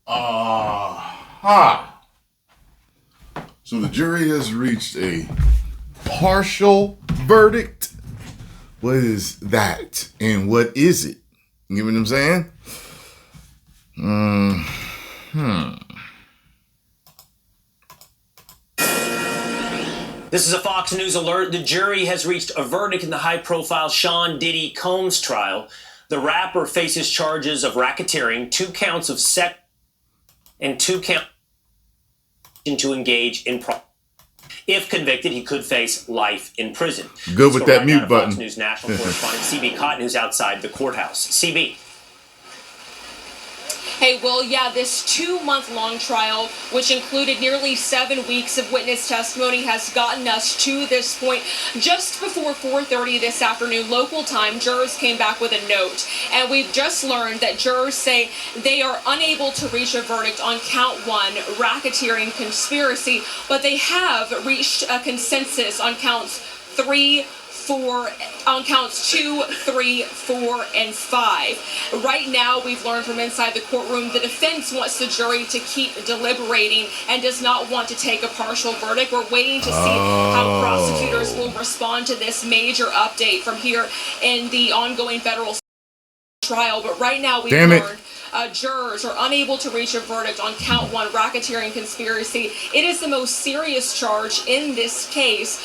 Ha! So the jury has reached a partial verdict. What is that? And what is it? You know what I'm saying? This is a Fox News alert. The jury has reached a verdict in the high-profile Sean Diddy Combs trial. The rapper faces charges of racketeering, 2 counts of sex, and 2 counts to engage in If convicted, he could face life in prison. Good with that mute button. Fox News national correspondent CB Cotton, who's outside the courthouse. CB. Hey, Will, yeah, this 2-month-long trial, which included nearly 7 weeks of witness testimony, has gotten us to this point. Just before 4:30 this afternoon, local time, jurors came back with a note. And we've just learned that jurors say they are unable to reach a verdict on count 1, racketeering conspiracy, but they have reached a consensus on counts 2, 3, 4, and 5. Right now, we've learned from inside the courtroom, the defense wants the jury to keep deliberating and does not want to take a partial verdict. We're waiting to see how prosecutors will respond to this major update from here in the ongoing federal trial. But right now, we've learned jurors are unable to reach a verdict on count 1, racketeering conspiracy. It is the most serious charge in this case.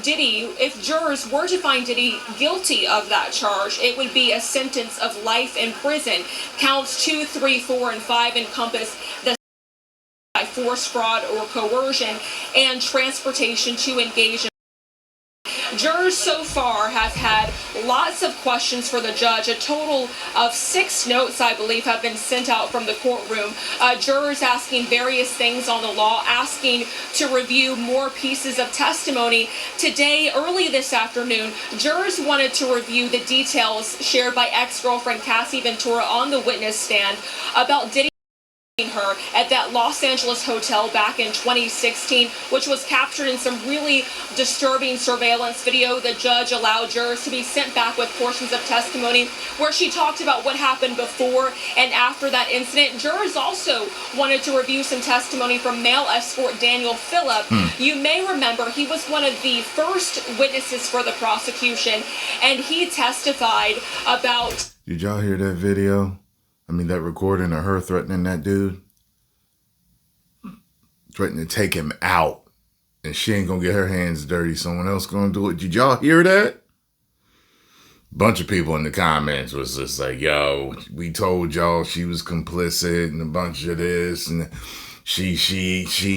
If jurors were to find Diddy guilty of that charge, it would be a sentence of life in prison. Counts 2, 3, 4, and 5 encompass the by force, fraud, or coercion, and transportation to engage in. Jurors so far have had lots of questions for the judge. A total of 6 notes, I believe, have been sent out from the courtroom. Jurors asking various things on the law, asking to review more pieces of testimony. Today, early this afternoon, jurors wanted to review the details shared by ex-girlfriend Cassie Ventura on the witness stand about Diddy her at that Los Angeles hotel back in 2016, which was captured in some really disturbing surveillance video. The judge allowed jurors to be sent back with portions of testimony where she talked about what happened before and after that incident. Jurors also wanted to review some testimony from male escort Daniel Phillip. You may remember he was one of the first witnesses for the prosecution, and he testified about... Did y'all hear that video? I mean, that recording of her threatening that dude. Threatening to take him out. And she ain't gonna get her hands dirty. Someone else gonna do it. Did y'all hear that? Bunch of people in the comments was just like, yo, we told y'all she was complicit and a bunch of this. And she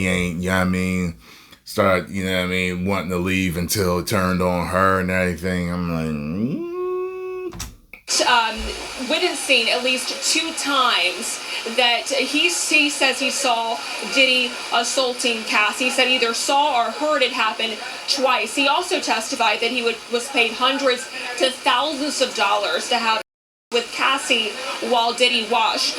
ain't, you know what I mean? Start, you know what I mean, wanting to leave until it turned on her and everything. I'm like, witnessing at least 2 times that he says he saw Diddy assaulting Cass. He said either saw or heard it happen twice. He also testified that he was paid hundreds to thousands of dollars to have with Cassie while Diddy watched.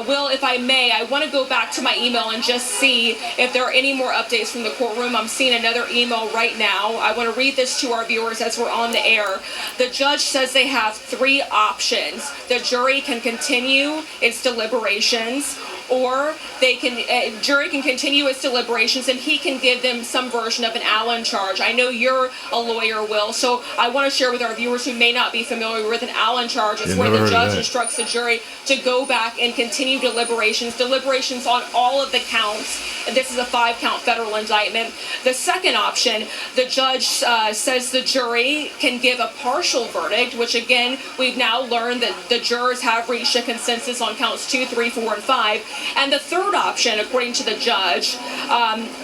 Will, if I may, I want to go back to my email and just see if there are any more updates from the courtroom. I'm seeing another email right now. I want to read this to our viewers as we're on the air. The judge says they have 3 options. The jury can continue its deliberations, or they can jury can continue its deliberations and he can give them some version of an Allen charge. I know you're a lawyer, Will, so I want to share with our viewers who may not be familiar with an Allen charge. It's where the judge instructs the jury to go back and continue deliberations on all of the counts. And this is a 5-count federal indictment. The second option, the judge says the jury can give a partial verdict, which again, we've now learned that the jurors have reached a consensus on counts 2, 3, 4, and 5. And the third option, according to the judge,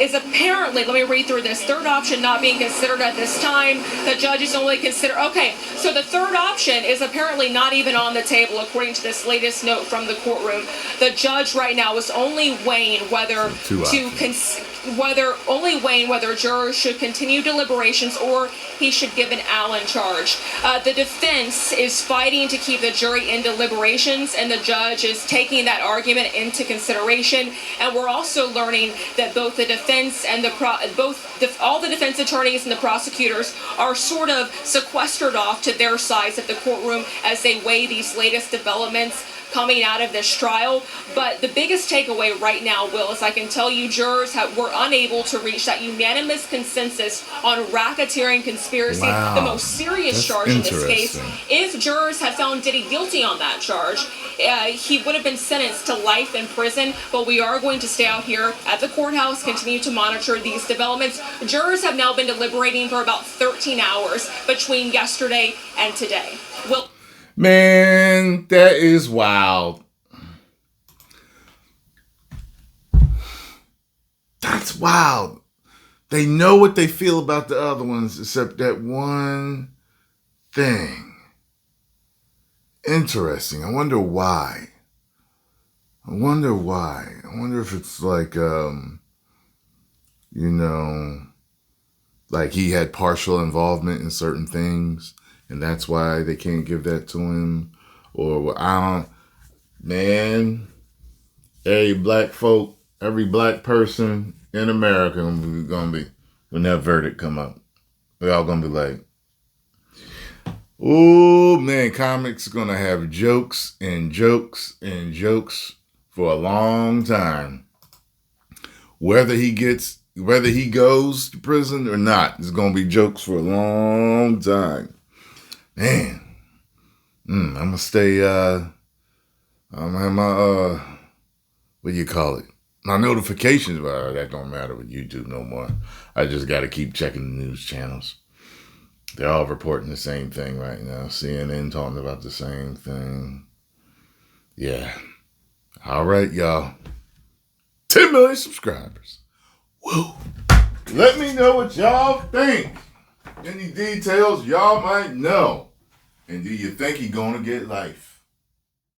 is apparently, let me read through this, third option not being considered at this time. The judge is only okay, so the third option is apparently not even on the table, according to this latest note from the courtroom. The judge right now is only weighing whether whether jurors should continue deliberations or he should give an Allen charge. The defense is fighting to keep the jury in deliberations, and the judge is taking that argument into consideration. And we're also learning that both the defense and all the defense attorneys and the prosecutors are sort of sequestered off to their sides of the courtroom as they weigh these latest developments. coming out of this trial. But the biggest takeaway right now, Will, is I can tell you jurors were unable to reach that unanimous consensus on racketeering conspiracy, Wow. the most serious charge in this case. If jurors had found Diddy guilty on that charge, he would have been sentenced to life in prison. But we are going to stay out here at the courthouse, continue to monitor these developments. Jurors have now been deliberating for about 13 hours between yesterday and today. Man, that is wild. That's wild. They know what they feel about the other ones, except that one thing. Interesting. I wonder why. I wonder if it's like, like he had partial involvement in certain things, and that's why they can't give that to him. Or man, every black person in America gonna be when that verdict come up, we all gonna be like, oh man, comics gonna have jokes and jokes and jokes for a long time. Whether he goes to prison or not, it's gonna be jokes for a long time. Man, I'm gonna stay. I'm gonna have my what do you call it? My notifications. Well, that don't matter with YouTube no more. I just got to keep checking the news channels. They're all reporting the same thing right now. CNN talking about the same thing. Yeah. All right, y'all. 10 million subscribers. Woo. Let me know what y'all think. Any details y'all might know. And do you think he's going to get life?